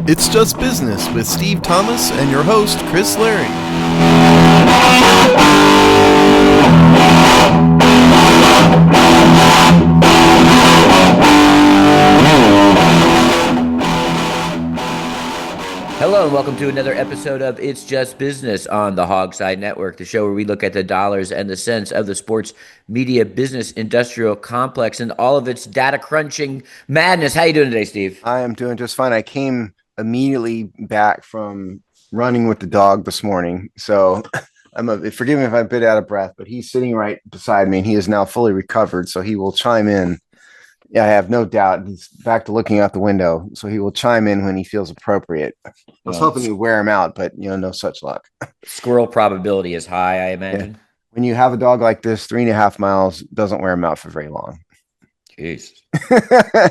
It's Just Business with Steve Thomas and your host, Chris Larry. Hello and welcome to another episode of It's Just Business on the Hogside Network, the show where we look at the dollars and the cents of the sports media business industrial complex and all of its data crunching madness. How you doing today, Steve? I am doing just fine. I came immediately back from running with the dog this morning, so forgive me if I'm a bit out of breath, but he's sitting right beside me and he is now fully recovered, so he will chime in. Yeah, I have no doubt. He's back to looking out the window, so he will chime in when he feels appropriate. I was hoping to wear him out, but no such luck. Squirrel probability is high, I imagine. Yeah. When you have a dog like this, 3.5 miles doesn't wear him out for very long. Jeez.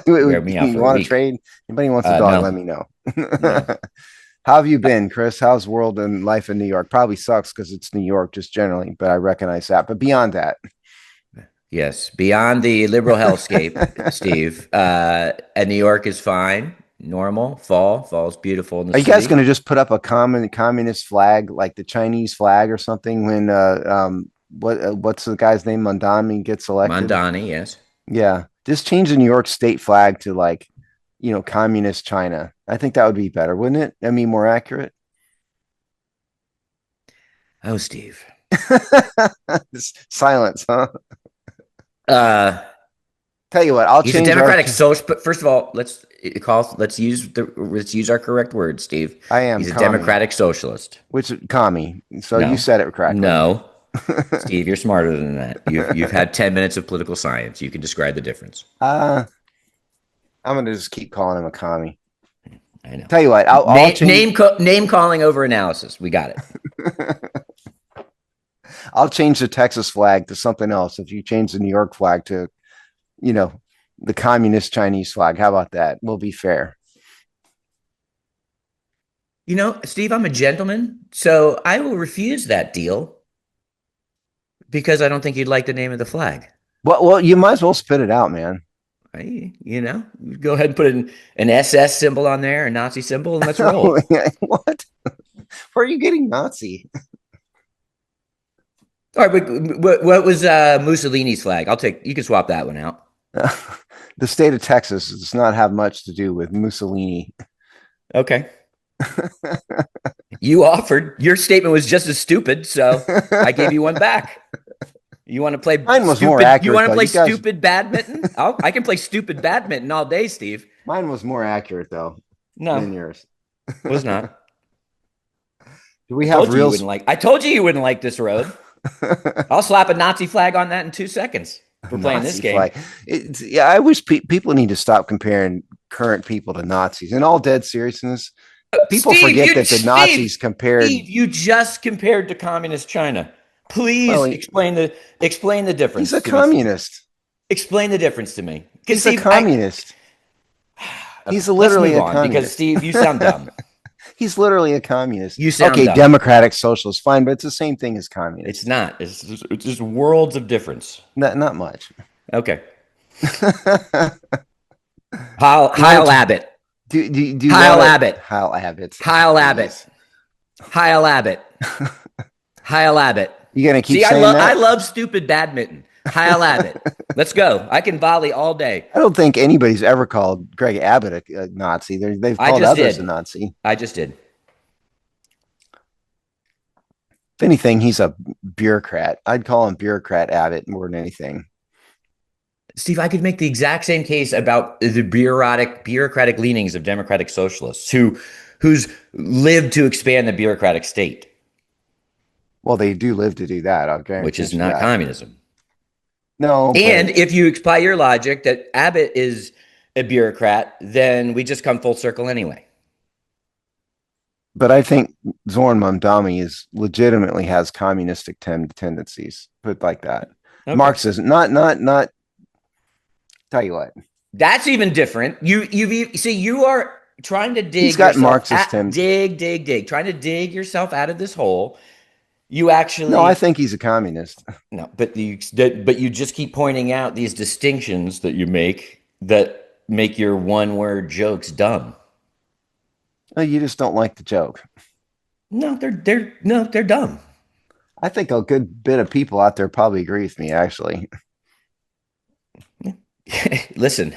You want to trade? Anybody wants a dog, let me know. No. How have you been, Chris? How's world and life in New York? Probably sucks because it's New York just generally, but I recognize that. But beyond that. Yes, beyond the liberal hellscape, Steve. And New York is fine, normal. Fall's beautiful in the city. city. You guys going to just put up a communist flag, like the Chinese flag or something, when what's the guy's name? Mandani gets elected. Mandani, yes. Yeah, just change the New York state flag to communist China. I think that would be better, wouldn't it? I mean, more accurate. Oh, Steve. Silence, huh? Tell you what, I'll change. He's a Democratic social. But first of all, let's use our correct word, Steve. I am. He's a Democratic socialist. Which commie? So no. You said it correctly. No, Steve, you're smarter than that. You've had 10 minutes of political science. You can describe the difference. I'm gonna just keep calling him a commie. I know. Tell you what, I'll change. Name calling over analysis. We got it. I'll change the Texas flag to something else. If you change the New York flag to, the communist Chinese flag, how about that? We'll be fair. Steve, I'm a gentleman, so I will refuse that deal because I don't think you'd like the name of the flag. Well, you might as well spit it out, man. Go ahead and put an SS symbol on there, a Nazi symbol, and let's roll. What? Where are you getting Nazi? All right, but what was Mussolini's flag? You can swap that one out. The state of Texas does not have much to do with Mussolini. Okay. You offered. Your statement was just as stupid, so I gave you one back. You want to play? Mine was more accurate. You want to play stupid badminton? I can play stupid badminton all day, Steve. Mine was more accurate, though. No, than yours. Was not. Do we have real? I told you you wouldn't like this road. I'll slap a Nazi flag on that in 2 seconds. We're playing this game. I wish people need to stop comparing current people to Nazis. In all dead seriousness, people forget that the Nazis compared. Steve, you just compared to communist China. Please explain the difference. He's a communist. Explain the difference to me. He's a communist. He's literally a communist. Because Steve, you sound dumb. He's literally a communist. You sound dumb. Democratic socialist, fine, but it's the same thing as communist. It's not. It's just worlds of difference. Not much. Okay. Kyle Abbott. Kyle Abbott. Kyle Abbott. Kyle Abbott. Kyle Abbott. Kyle Abbott. You gonna keep saying that? I love stupid badminton. Kyle Abbott. Let's go. I can volley all day. I don't think anybody's ever called Greg Abbott a Nazi. They've called others a Nazi. I just did. If anything, he's a bureaucrat. I'd call him bureaucrat Abbott more than anything. Steve, I could make the exact same case about the bureaucratic leanings of democratic socialists who's lived to expand the bureaucratic state. Well, they do live to do that. Okay, which is not communism. No. And if you apply your logic that Abbott is a bureaucrat, then we just come full circle anyway. But I think Zoran Mamdani legitimately has communistic tendencies. Put it like that. Okay. Marxism, not. Tell you what. That's even different. You are trying to dig. He's got Marxist tendencies. Dig. Trying to dig yourself out of this hole. You actually no, I think he's a communist. No, but you just keep pointing out these distinctions that you make that make your one-word jokes dumb. You just don't like the joke. No, they're dumb. I think a good bit of people out there probably agree with me, actually. Listen,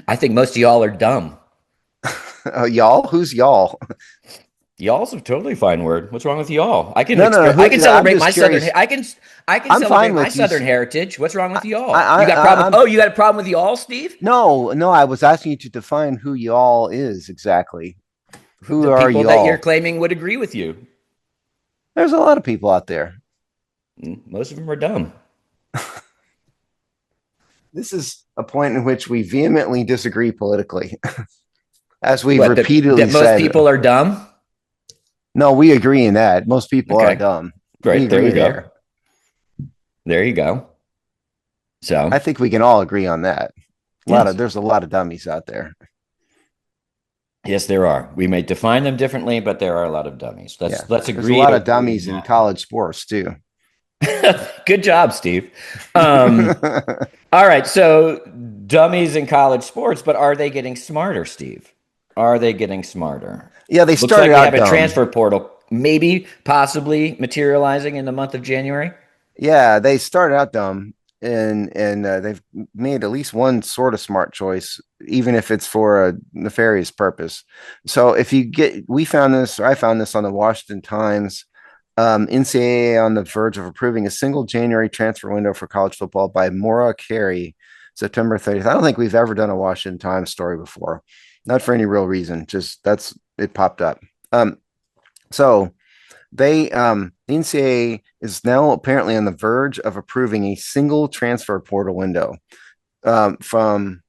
I think most of y'all are dumb. Y'all? Who's y'all? Y'all's a totally fine word. What's wrong with y'all? No. I can No, I'm celebrate just my curious. I can I'm celebrate fine my with you. southern heritage. What's wrong with y'all? I, You got I, problem? I'm Oh, you got a problem with y'all, Steve? no. I was asking you to define who y'all is exactly. Who The are people that you're y'all? claiming would agree with you. There's a lot of people out there. Most of them are dumb. This is a point in which we vehemently disagree politically, as we've What? That repeatedly most said. people are dumb? No, we agree in that. Most people are Okay, dumb. We great. There agree we go. there. There you go. I So think we can all agree on that. yes, There's a lot of dummies out there. yes, there are. We may define them differently, but there are a lot of dummies. Yeah. Let's There's a agree lot to of agree dummies on in that. college sports too. Good job, Steve. All right, so dummies in college sports, but are they getting smarter, Steve? Are they getting smarter? Yeah, they Looks started like we have out a dumb. transfer portal, maybe possibly materializing in the month of January. Yeah, they started out dumb, and they've made at least one sort of smart choice, even if it's for a nefarious purpose. So if you get, we found this, or I found this on the Washington Times. NCAA on the verge of approving a single January transfer window for college football by Maura Carey, September 30th. I don't think we've ever done a Washington Times story before, not for any real reason. Just that's it popped up. So the NCAA is now apparently on the verge of approving a single transfer portal window from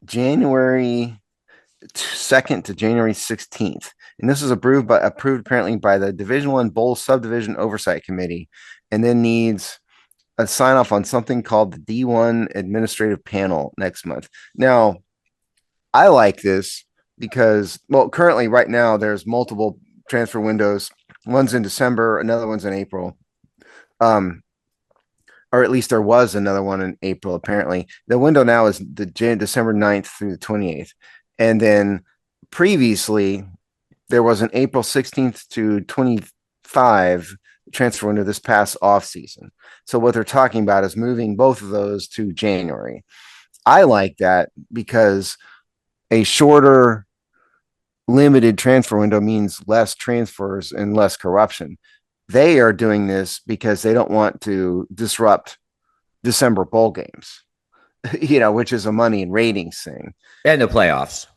January 2nd to January 16th. And this is approved apparently by the Division One Bowl Subdivision Oversight Committee, and then needs a sign off on something called the D1 Administrative Panel next month. Now, I like this because, well, currently right now there's multiple transfer windows. One's in December, another one's in April. Or at least there was another one in April, apparently. The window now is the December 9th through the 28th. And then previously, there was an April 16th to 25 transfer window this past off season. So what they're talking about is moving both of those to January. I like that because a shorter, limited transfer window means less transfers and less corruption. They are doing this because they don't want to disrupt December bowl games, which is a money and ratings thing. And the playoffs.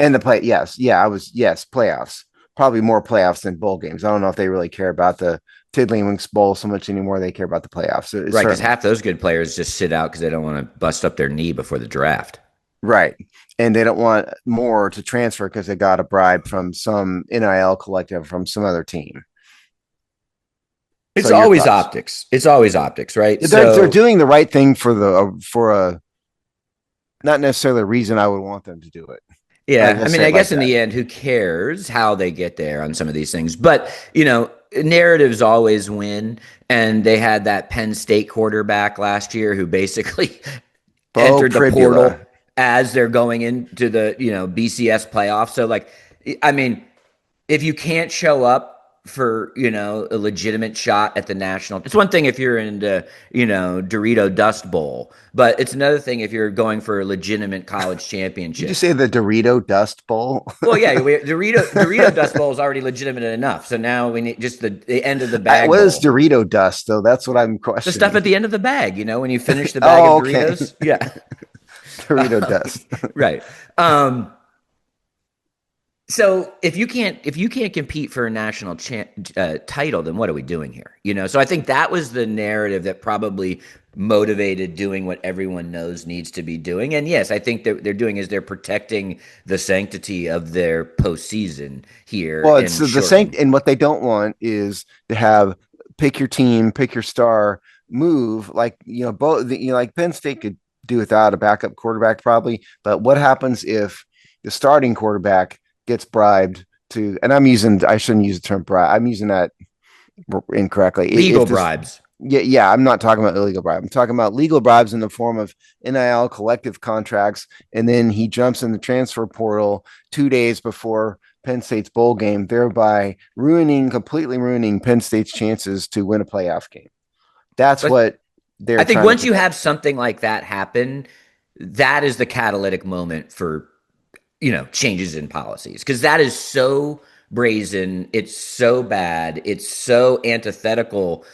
And the play, yes, playoffs. Probably more playoffs than bowl games. I don't know if they really care about the Tiddlywinks Bowl so much anymore. They care about the playoffs. Right, because half those good players just sit out because they don't want to bust up their knee before the draft. Right. And they don't want more to transfer because they got a bribe from some NIL collective from some other team. It's always optics. It's always optics, right? They're doing the right thing for a not necessarily a reason I would want them to do it. Yeah, I mean, I guess in the end, who cares how they get there on some of these things? But, narratives always win. And they had that Penn State quarterback last year who basically entered the portal as they're going into the, BCS playoffs. So, I mean, if you can't show up for, a legitimate shot at the national, it's one thing if you're in the, Dorito Dust Bowl, but it's another thing if you're going for a legitimate college championship. Did you say the Dorito Dust Bowl? Well, yeah, Dorito Dust Bowl is already legitimate enough. So now we need just the end of the bag. What is Dorito dust, though? That's what I'm questioning. The stuff at the end of the bag, when you finish the bag of Doritos. Yeah. Dorito dust. Right. So if you can't compete for a national title, then what are we doing here? So I think that was the narrative that probably motivated doing what everyone knows needs to be doing. And yes, I think that they're doing is they're protecting the sanctity of their postseason here. Well, it's and what they don't want is to have pick your team, pick your star, move like like Penn State could do without a backup quarterback probably. But what happens if the starting quarterback gets bribed to, and I shouldn't use the term bribe. I'm using that incorrectly. Legal bribes. Yeah. I'm not talking about illegal bribe. I'm talking about legal bribes in the form of NIL collective contracts. And then he jumps in the transfer portal 2 days before Penn State's bowl game, thereby completely ruining Penn State's chances to win a playoff game. That's But what I they're think trying to once you prevent. have something like that happen, that is the catalytic moment for, changes in policies, because that is so brazen. It's so bad. It's so antithetical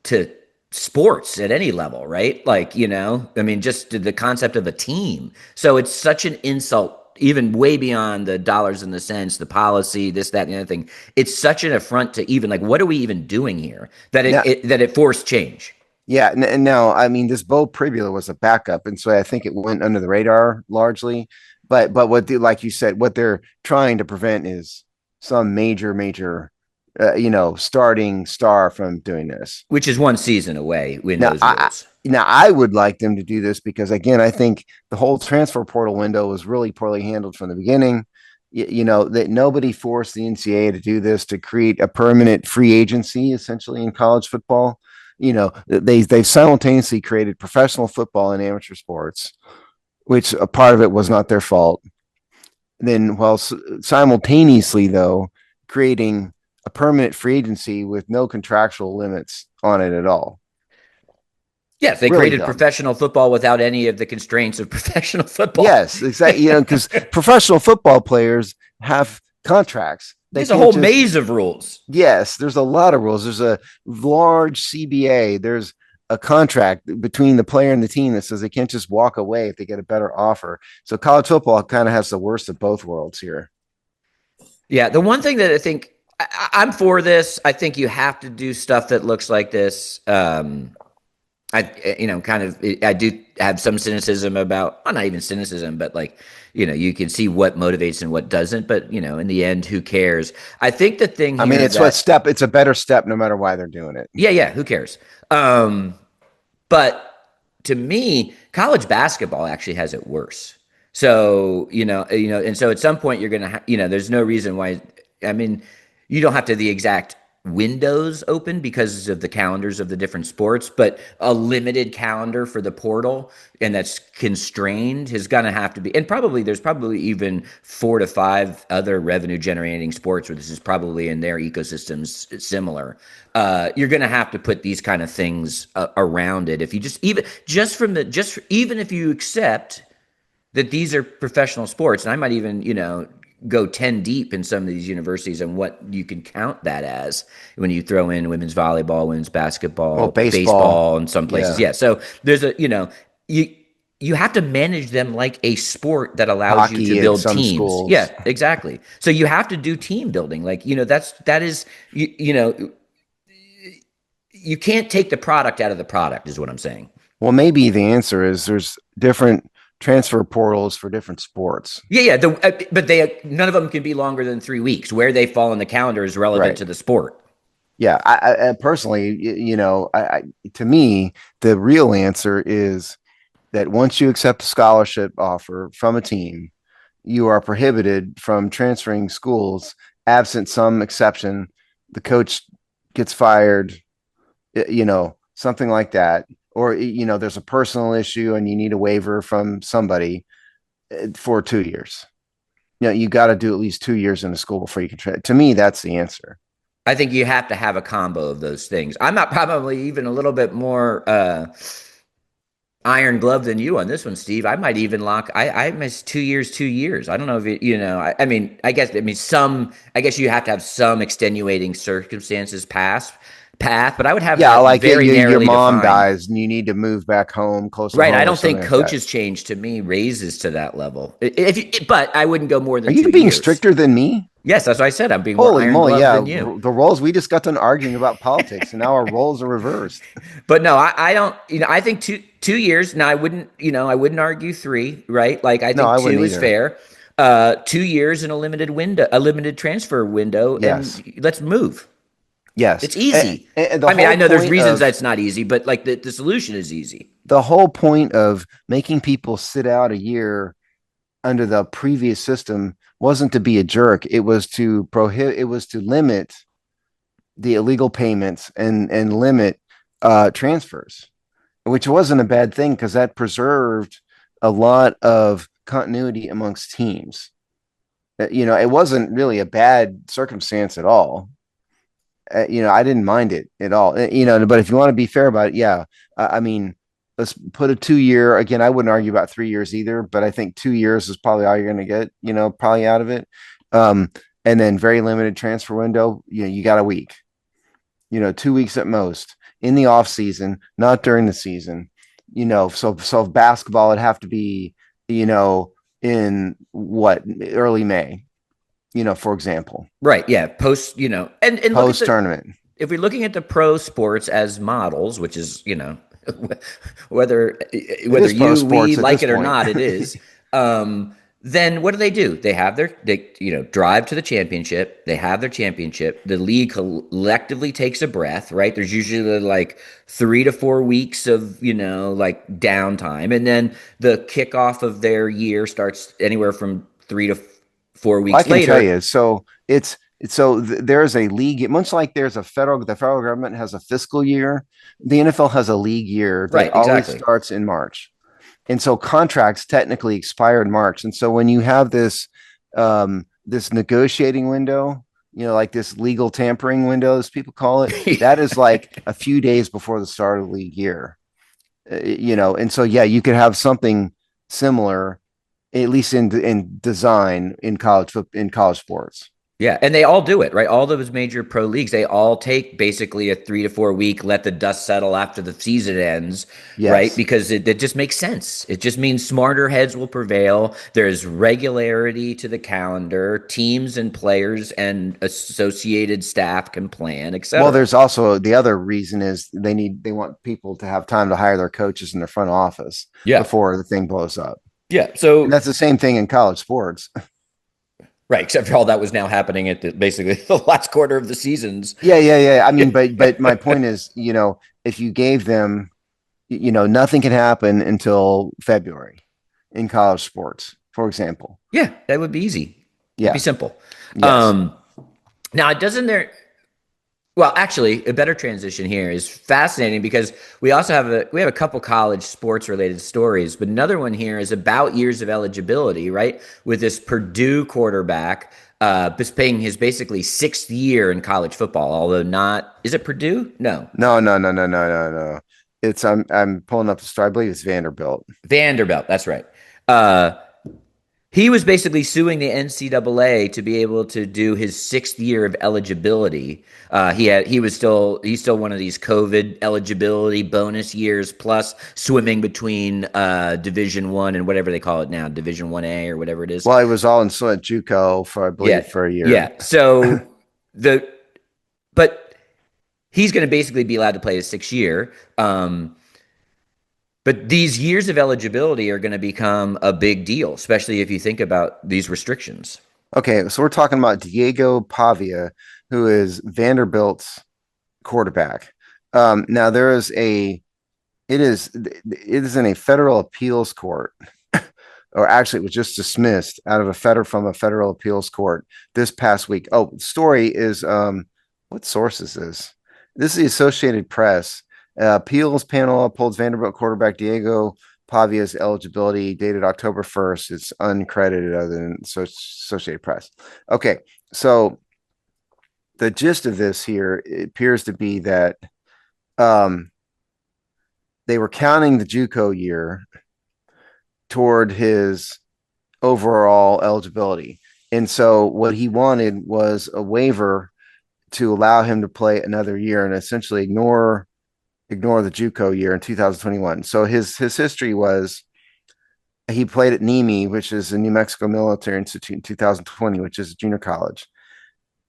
to sports at any level, right? Like, I mean, just the concept of a team. So it's such an insult, even way beyond the dollars and the cents, the policy, this, that, and the other thing. It's such an affront to even like, what are we even doing here that Now, it forced change? yeah, and now I mean this Bo Pribula was a backup, and so I think it went under the radar largely. But like you said, what they're trying to prevent is some major, starting star from doing this. Which is one season away when Now, those rules. now I would like them to do this because again, I think the whole transfer portal window was really poorly handled from the beginning. That nobody forced the NCAA to do this to create a permanent free agency essentially in college football. They've simultaneously created professional football and amateur sports, which a part of it was not their fault. Then, while simultaneously though creating a permanent free agency with no contractual limits on it at all. Yes, they Really created dumb. professional football without any of the constraints of professional football. Yes, exactly. Because professional football players have contracts. There's a whole maze of rules. Yes, there's a lot of rules. There's a large CBA. There's a contract between the player and the team that says they can't just walk away if they get a better offer. So college football kind of has the worst of both worlds here. Yeah, the one thing that I think I'm for this, I think you have to do stuff that looks like this. I do have some cynicism about, well, not even cynicism, but like, you can see what motivates and what doesn't, but in the end, who cares? I think the thing here, it's a better step no matter why they're doing it. Yeah, who cares? But to me, college basketball actually has it worse. So, and so at some point you're going to, there's no reason why, I mean, you don't have to the exact windows open because of the calendars of the different sports, but a limited calendar for the portal and that's constrained is going to have to be, and there's probably even 4 to 5 other revenue generating sports where this is probably in their ecosystems similar. You're going to have to put these kind of things around it. If you even if you accept that these are professional sports, and I might even, go 10 deep in some of these universities and what you can count that as when you throw in women's volleyball, women's basketball, baseball in some places. Yeah. So there's you have to manage them like a sport that allows Hockey you to build teams. Schools. Yeah, exactly. So you have to do team building. Like, that is, you can't take the product out of the product is what I'm saying. Well, maybe the answer is there's different transfer portals for different sports. Yeah. But none of them can be longer than 3 weeks. Where they fall in the calendar is relevant to the sport. Yeah, I personally, to me, the real answer is that once you accept a scholarship offer from a team, you are prohibited from transferring schools, absent some exception. The coach gets fired, something like that. Or, there's a personal issue and you need a waiver from somebody for 2 years. You got to do at least 2 years in a school before you can to me, that's the answer. I think you have to have a combo of those things. I'm not probably even a little bit more iron glove than you on this one, Steve. I might even I miss 2 years, 2 years. I don't know if I guess you have to have some extenuating circumstances path, but I would have like very your mom defined. Dies and you need to move back home closer. Right. Home I don't think like coaches change to me raises to that level. But I wouldn't go more than. Are you 2 being years. stricter than me? Yes, that's what I said. I'm being more iron glove than you. The roles we just got done arguing about politics, and now our roles are reversed. But no, I don't. I think 2 years. Now I wouldn't argue 3. Right? Like I think 2 is fair. 2 years in a limited window, a limited transfer window, yes. And let's move. Yes, it's easy. And I know there's reasons that's not easy, but like the solution is easy. The whole point of making people sit out a year under the previous system wasn't to be a jerk. It was to limit the illegal payments and limit transfers, which wasn't a bad thing because that preserved a lot of continuity amongst teams. It wasn't really a bad circumstance at all. I didn't mind it at all. But if you want to be fair about it, yeah, I mean, let's put a 2 year. Again, I wouldn't argue about 3 years either, but I think 2 years is probably all you're going to get, probably out of it. And then very limited transfer window. You got a week, 2 weeks at most in the off season, not during the season. So basketball would have to be, in early May, for example. Right. Yeah. Post, and Post tournament. If we're looking at the pro sports as models, which is, whether we like it or not, it is. Then what do? They have drive to the championship. They have their championship. The league collectively takes a breath, right? There's usually like 3 to 4 weeks of, like downtime. And then the kickoff of their year starts anywhere from 3 to 4 weeks later. I can tell you. There's a league, much like the federal government has a fiscal year. The NFL has a league year that always starts in March. And so contracts technically expire in March. And so when you have this negotiating window, like this legal tampering window, as people call it, that is like a few days before the start of the league year. And so, yeah, you could have something similar, at least in design in college sports. Yeah, and they all do it, right? All those major pro leagues, they all take basically a 3 to 4 week, let the dust settle after the season ends, right? Because it just makes sense. It just means smarter heads will prevail. There's regularity to the calendar. Teams and players and associated staff can plan, etc. Well, there's also the other reason is they want people to have time to hire their coaches in the front office before the thing blows up. Yeah, so and that's the same thing in college sports. Right, except for all that was now happening at basically the last quarter of the seasons. Yeah. I mean, but my point is, if you gave them, nothing can happen until February in college sports, for example. Yeah, that would be easy. Yeah, it'd be simple. Yes. Now, doesn't there? Well, actually, a better transition here is fascinating because we also have a couple college sports related stories, but another one here is about years of eligibility, right? With this Purdue quarterback paying his basically 6th year in college football, although not. Is it Purdue? No. It's I'm pulling up the story. I believe it's Vanderbilt. Vanderbilt, that's right. He was basically suing the NCAA to be able to do his 6th year of eligibility. He's still one of these COVID eligibility bonus years plus swimming between Division I and whatever they call it now, Division 1A or whatever it is. Well, it was all in JUCO for a year. Yeah. So but he's going to basically be allowed to play his 6th year. But these years of eligibility are going to become a big deal, especially if you think about these restrictions. Okay, so we're talking about Diego Pavia, who is Vanderbilt's quarterback. Now it is in a federal appeals court, or actually it was just dismissed from a federal appeals court this past week. Oh, the story is what source is this? This is the Associated Press. Appeals panel upholds Vanderbilt quarterback Diego Pavia's eligibility dated October 1st. It's uncredited other than Associated Press. Okay, so the gist of this here appears to be that they were counting the JUCO year toward his overall eligibility. And so what he wanted was a waiver to allow him to play another year and essentially ignore the JUCO year in 2021. So his history was he played at NEMI, which is the New Mexico Military Institute, in 2020, which is a junior college.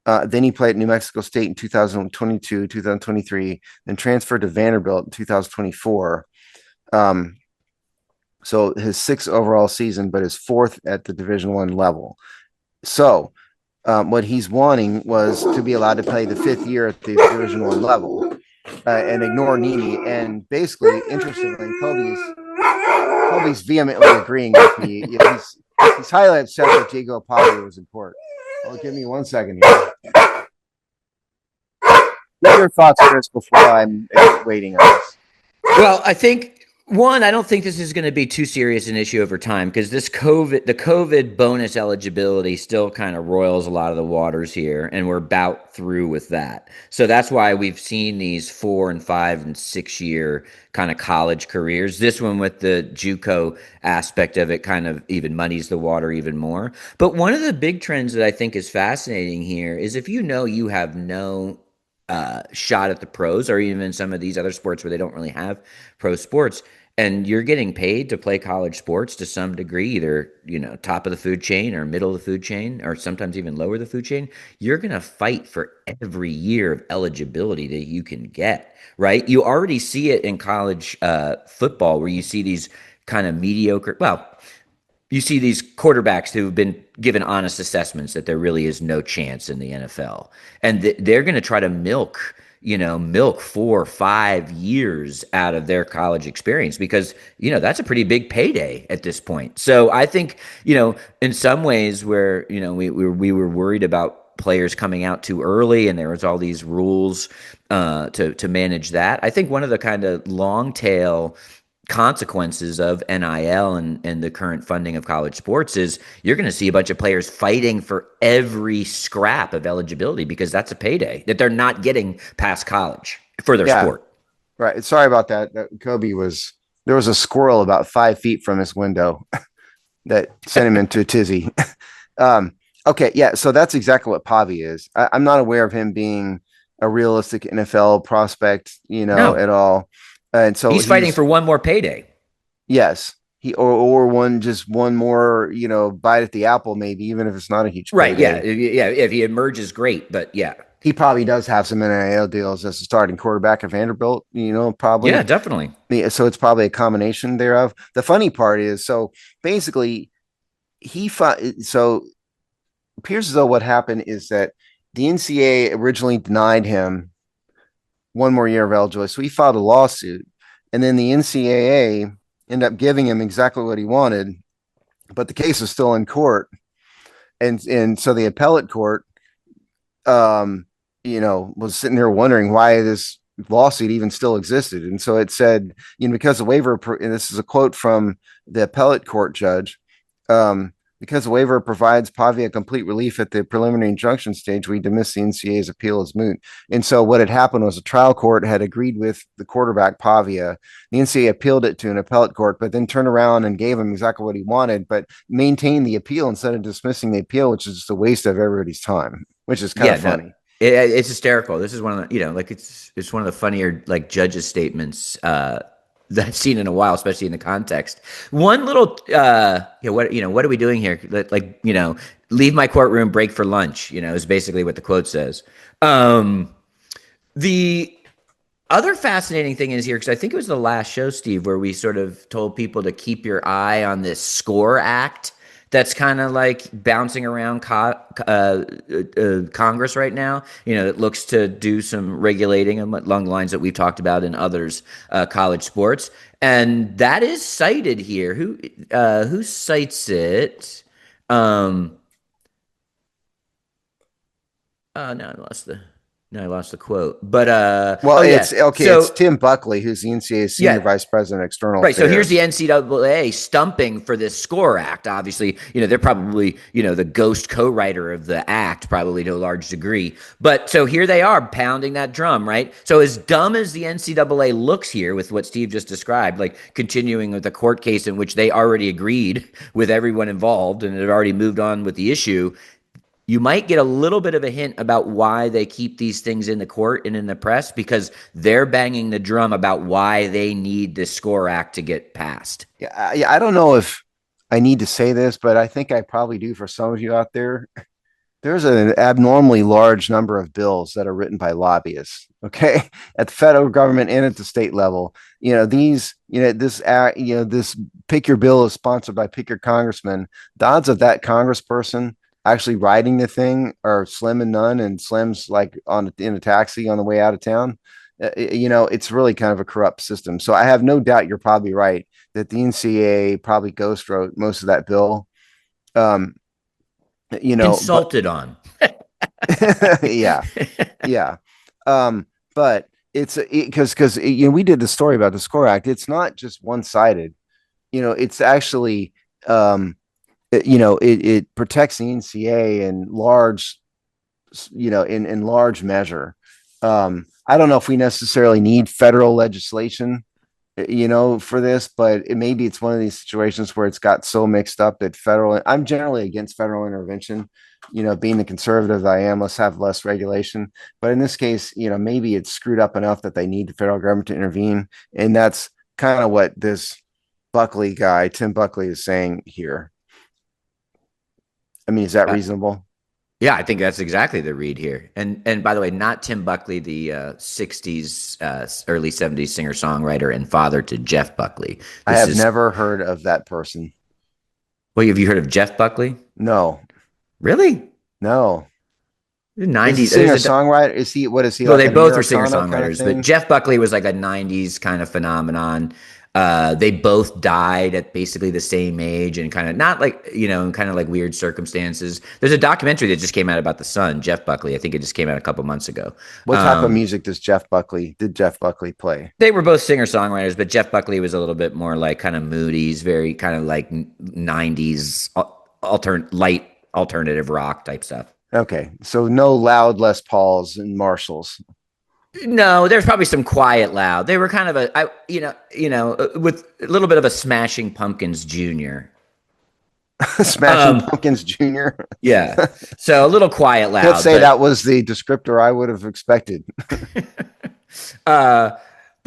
Then he played at New Mexico State in 2022, 2023, then transferred to Vanderbilt in 2024. So his 6th overall season, but his 4th at the Division I level. So what he's wanting was to be allowed to play the 5th year at the Division I level. And ignore Nini. And basically, interestingly, Kobe's vehemently agreeing with me. He's highly upset that Diego Pavia was in court. Well, give me 1 second here. are your thoughts, Chris, before I'm waiting on this? Well, I think one, I don't think this is going to be too serious an issue over time because the COVID bonus eligibility still kind of roils a lot of the waters here, and we're about through with that. So that's why we've seen these 4 and 5 and 6 year kind of college careers. This one with the JUCO aspect of it kind of even muddies the water even more. But one of the big trends that I think is fascinating here is if you have no shot at the pros, or even in some of these other sports where they don't really have pro sports, and you're getting paid to play college sports to some degree, either top of the food chain or middle of the food chain, or sometimes even lower the food chain, you're going to fight for every year of eligibility that you can get, right? You already see it in college football, where you see these kind of mediocre, well, you see these quarterbacks who've been given honest assessments that there really is no chance in the NFL. And they're going to try to milk 4 or 5 years out of their college experience because, that's a pretty big payday at this point. So I think, in some ways where, we were worried about players coming out too early and there was all these rules to manage that. I think one of the kind of long tail consequences of NIL and the current funding of college sports is you're going to see a bunch of players fighting for every scrap of eligibility because that's a payday that they're not getting past college for their sport. Right. Sorry about that. There was a squirrel about 5 feet from his window that sent him into a tizzy. Okay. Yeah. So that's exactly what Pavia is. I'm not aware of him being a realistic NFL prospect, No. at all. And so he's fighting for one more payday. Yes. Or one more, bite at the apple, maybe, even if it's not a huge payday. Right. Yeah. Yeah. If he emerges, great. But yeah. He probably does have some NIL deals as a starting quarterback at Vanderbilt, probably. Yeah, definitely. So it's probably a combination thereof. The funny part is, so basically, so it appears as though what happened is that the NCAA originally denied him one more year of eligibility. So he filed a lawsuit, and then the NCAA ended up giving him exactly what he wanted, but the case is still in court. And so the appellate court, was sitting there wondering why this lawsuit even still existed. And so it said, because the waiver, and this is a quote from the appellate court judge, because the waiver provides Pavia complete relief at the preliminary injunction stage, we dismiss the NCAA's appeal as moot. And so what had happened was a trial court had agreed with the quarterback Pavia. The NCAA appealed it to an appellate court, but then turned around and gave him exactly what he wanted, but maintained the appeal instead of dismissing the appeal, which is just a waste of everybody's time, which is kind of funny. No, it's hysterical. This is one of the, it's one of the funnier judges' statements that I've seen in a while, especially in the context. One little, what are we doing here? Leave my courtroom, break for lunch, is basically what the quote says. The other fascinating thing is here, because I think it was the last show, Steve, where we sort of told people to keep your eye on this SCORE Act that's kind of bouncing around Congress right now. It looks to do some regulating along the lines that we've talked about in others college sports, and that is cited here. Who cites it? Oh no, I lost the quote. But it's okay. So, it's Tim Buckley, who's the NCAA's senior vice president, external affairs. So here's the NCAA stumping for this SCORE Act. Obviously, they're probably the ghost co-writer of the act, probably to a large degree. But so here they are pounding that drum, right? So as dumb as the NCAA looks here with what Steve just described, continuing with the court case in which they already agreed with everyone involved and had already moved on with the issue, you might get a little bit of a hint about why they keep these things in the court and in the press, because they're banging the drum about why they need this SCORE Act to get passed. Yeah, I don't know if I need to say this, but I think I probably do for some of you out there. There's an abnormally large number of bills that are written by lobbyists, okay, at the federal government and at the state level. This pick your bill is sponsored by pick your congressman. The odds of that congressperson actually riding the thing are slim and none, and Slim's in a taxi on the way out of town. It's really kind of a corrupt system. So I have no doubt you're probably right that the NCAA probably ghost wrote most of that bill. Consulted on. Yeah. but it's because we did the story about the Score Act. It's not just one sided. It's actually it protects the NCAA in large in large measure. I don't know if we necessarily need federal legislation, for this, but maybe it's one of these situations where it's got so mixed up that I'm generally against federal intervention, being the conservative I am, let's have less regulation. But in this case, maybe it's screwed up enough that they need the federal government to intervene. And that's kind of what this Buckley guy, Tim Buckley, is saying here. I mean, is that reasonable? Yeah, I think that's exactly the read here. And by the way, not Tim Buckley, the 60s, early 70s singer-songwriter and father to Jeff Buckley. I have never heard of that person. Well, have you heard of Jeff Buckley? No. Really? No. The 90s. Singer-songwriter? Is he, what is he? Well, like they both were Americana singer-songwriters, kind of but Jeff Buckley was like a 90s kind of phenomenon. They both died at basically the same age and kind of not like, in kind of like weird circumstances. There's a documentary that just came out about the son, Jeff Buckley. I think it just came out a couple months ago. What type of music did Jeff Buckley play? They were both singer-songwriters, but Jeff Buckley was a little bit more like kind of moody, very kind of like 90s light alternative rock type stuff. Okay. So no loud Les Pauls and Marshalls. No, there's probably some quiet loud. They were kind of with a little bit of a Smashing Pumpkins Jr. Smashing Pumpkins Jr. Yeah. So a little quiet loud. Let's say that was the descriptor I would have expected. But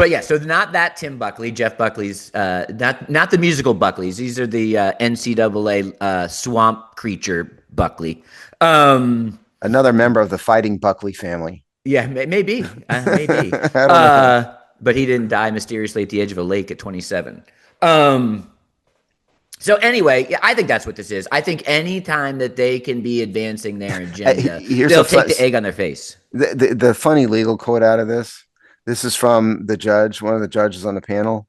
yeah, so not that Tim Buckley, Jeff Buckley's, not the musical Buckleys. These are the NCAA swamp creature Buckley. Another member of the Fighting Buckley family. Yeah, maybe. Maybe. But he didn't die mysteriously at the edge of a lake at 27. So anyway, yeah, I think that's what this is. I think any time that they can be advancing their agenda, they'll take the egg on their face. The funny legal quote out of this is from the judge, one of the judges on the panel.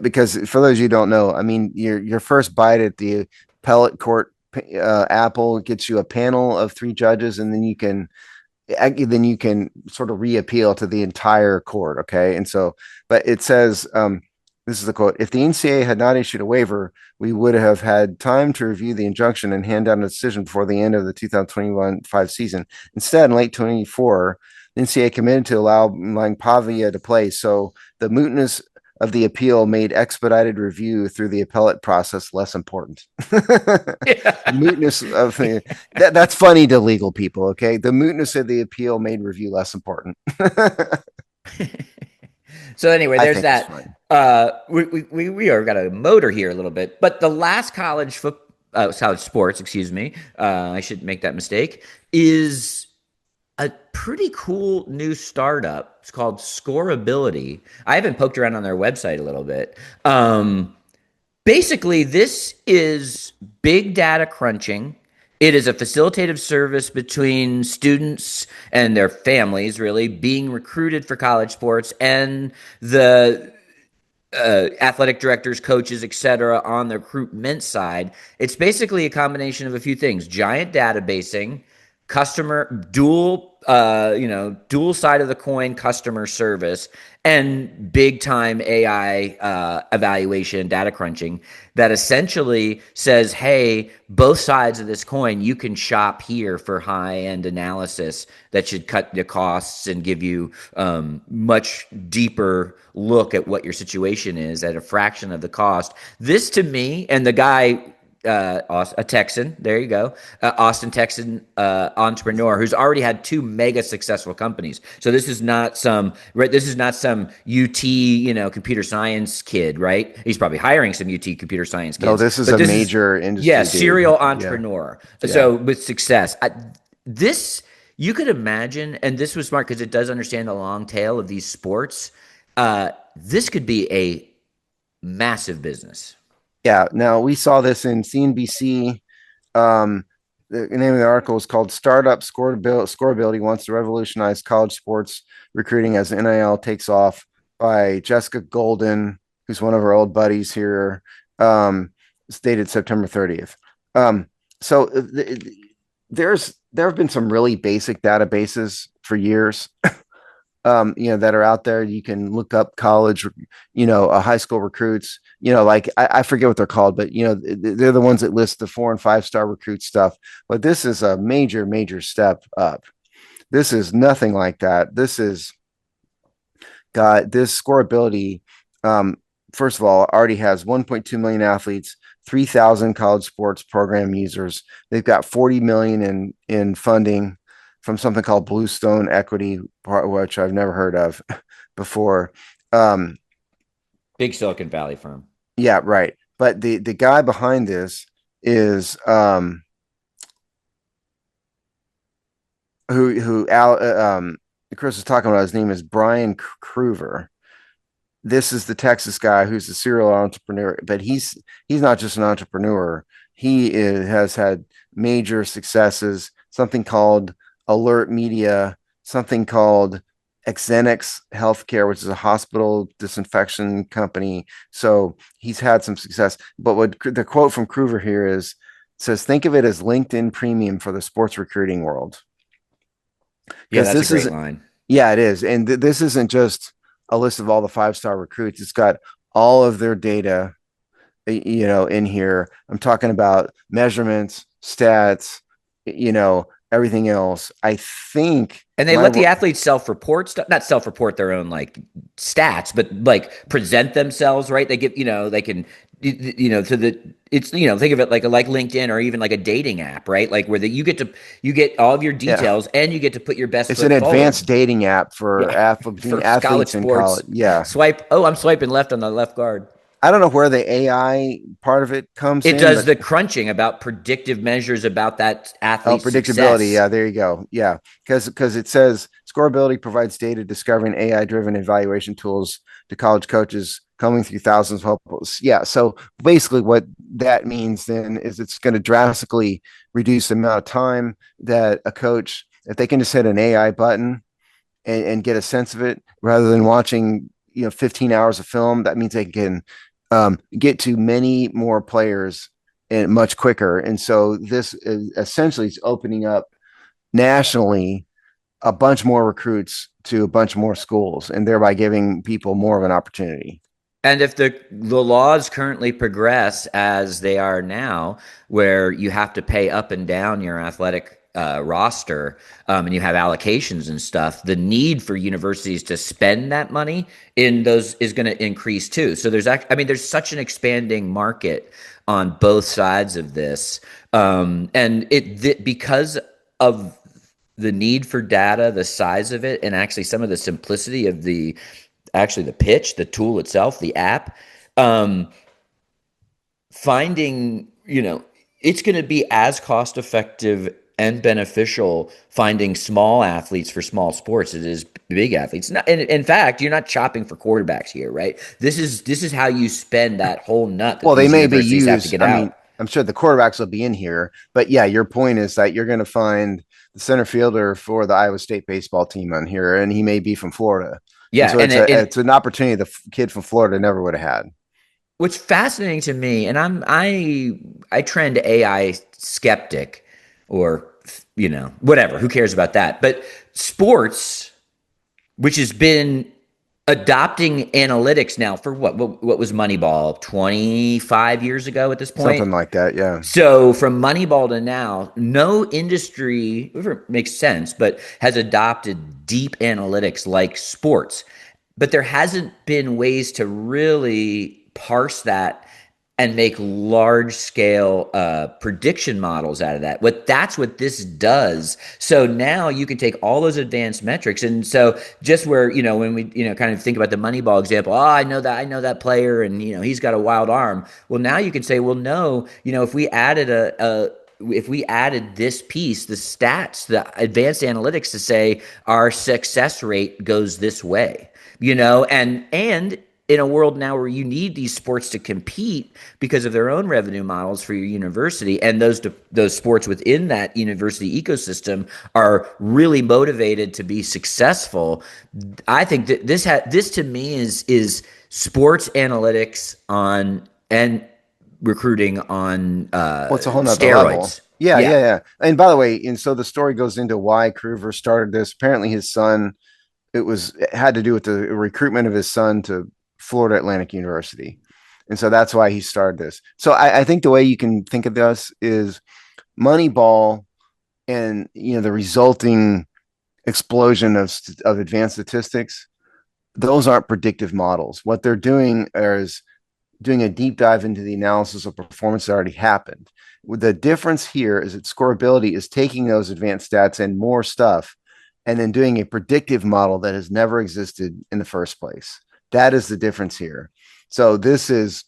Because for those of you who don't know, I mean, your first bite at the appellate court apple gets you a panel of 3 judges, and then you can sort of reappeal to the entire court. Okay. And so, but it says, this is the quote: "If the NCAA had not issued a waiver, we would have had time to review the injunction and hand down a decision before the end of the 2021-5 season. Instead, in late 24, the NCAA committed to allowing Pavia to play. So the mootness of the appeal made expedited review through the appellate process less important." Mootness of that's funny to legal people. Okay. The mootness of the appeal made review less important. So anyway, there's that. We are got a motor here a little bit, but the last college sports, excuse me. I should make that mistake, is a pretty cool new startup. It's called Scoreability. I haven't poked around on their website a little bit. Basically, this is big data crunching. It is a facilitative service between students and their families, really, being recruited for college sports, and the athletic directors, coaches, etc., on the recruitment side. It's basically a combination of a few things: giant databasing, customer dual side of the coin customer service, and big time AI evaluation, data crunching that essentially says, hey, both sides of this coin, you can shop here for high end analysis that should cut the costs and give you much deeper look at what your situation is at a fraction of the cost. This to me, and the guy, a Texan, there you go, Austin Texan entrepreneur who's already had 2 mega successful companies. So this is not some UT computer science kid, right? He's probably hiring some UT computer science kids. No, this is major industry. Yeah, serial entrepreneur. Yeah. So with success, this you could imagine, and this was smart because it does understand the long tail of these sports. This could be a massive business. Yeah. Now we saw this in CNBC. The name of the article is called "Startup Scoreability Wants to Revolutionize College Sports Recruiting as NIL Takes Off" by Jessica Golden, who's one of our old buddies here. It's dated September 30th. There have been some really basic databases for years. that are out there. You can look up college, high school recruits, like I forget what they're called, but they're the ones that list the 4 and 5 star recruit stuff. But this is a major, major step up. This is nothing like that. This is got this Scoreability. Um, First of all, already has 1.2 million athletes, 3,000 college sports program users. They've got 40 million in funding from something called Bluestone Equity, which I've never heard of before. Um, Big Silicon Valley firm. yeah, right. But the guy behind this is Chris was talking about. His name is Brian Kruver. This is the Texas guy who's a serial entrepreneur, but he's not just an entrepreneur. Has had major successes. Something called Alert Media, something called Xenix Healthcare, which is a hospital disinfection company. So he's had some success. But what the quote from Kruver here says, think of it as LinkedIn Premium for the sports recruiting world. Yeah, Because that's a great line. Yeah, it is. And this isn't just a list of all the 5 star recruits. It's got all of their data, in here. I'm talking about measurements, stats, everything else. I think, And they let the athletes self-report stuff, not self-report their own like stats, but like present themselves, right? They get, they can, to the, it's, think of it like LinkedIn or even like a dating app, right? Like where you get all of your details and you get to put your best it's foot an forward. Advanced dating app for For athletes in college. Yeah. I'm swiping left on the left guard. I don't know where the AI part of it comes It in, does but the crunching about predictive measures about that athlete's predictability. success. Yeah, there you go. Yeah, because it says Scoreability provides data discovering AI-driven evaluation tools to college coaches coming through thousands of hopes. Yeah, so basically what that means then is it's going to drastically reduce the amount of time that a coach, if they can just hit an AI button and get a sense of it rather than watching 15 hours of film, that means they can get to many more players and much quicker. And so this is essentially is opening up nationally a bunch more recruits to a bunch more schools and thereby giving people more of an opportunity. And if the laws currently progress as they are now, where you have to pay up and down your athletic roster, and you have allocations and stuff, the need for universities to spend that money in those is going to increase too. So there's such an expanding market on both sides of this, and because of the need for data, the size of it, and actually some of the simplicity of the pitch, the tool itself, the app, finding, it's going to be as cost effective and beneficial finding small athletes for small sports as it is big athletes. In fact, you're not chopping for quarterbacks here, right? This is how you spend that whole nut that well, they these may be universities have to used. get I out. mean, I'm sure the quarterbacks will be in here, but yeah, your point is that you're going to find the center fielder for the Iowa State baseball team on here, and he may be from Florida. And Yeah, so it's an opportunity the kid from Florida never would have had. what's fascinating to me, and I trend AI skeptic, or whatever. Who cares about that? But sports, which has been adopting analytics now for what was Moneyball 25 years ago at this point. Something like that, yeah. So from Moneyball to now, no industry, if it makes sense, but has adopted deep analytics like sports. But there hasn't been ways to really parse that and make large scale prediction models out of that. That's what this does. So now you can take all those advanced metrics, and so just where when we kind of think about the Moneyball example, I know that player, and he's got a wild arm. Well, now you can say, well, no, if we added if we added this piece, the stats, the advanced analytics to say our success rate goes this way, and in a world now where you need these sports to compete because of their own revenue models for your university, and those sports within that university ecosystem are really motivated to be successful. I think that this to me is sports analytics on and recruiting on What's a whole nother steroids. level? Yeah. And by the way, and so the story goes into why Kruver started this. Apparently, his son it had to do with the recruitment of his son to Florida Atlantic University. And so that's why he started this. So I think the way you can think of this is Moneyball and the resulting explosion of advanced statistics. Those aren't predictive models. What they're doing is doing a deep dive into the analysis of performance that already happened. The difference here is that Scoreability is taking those advanced stats and more stuff and then doing a predictive model that has never existed in the first place. That is the difference here. So this is,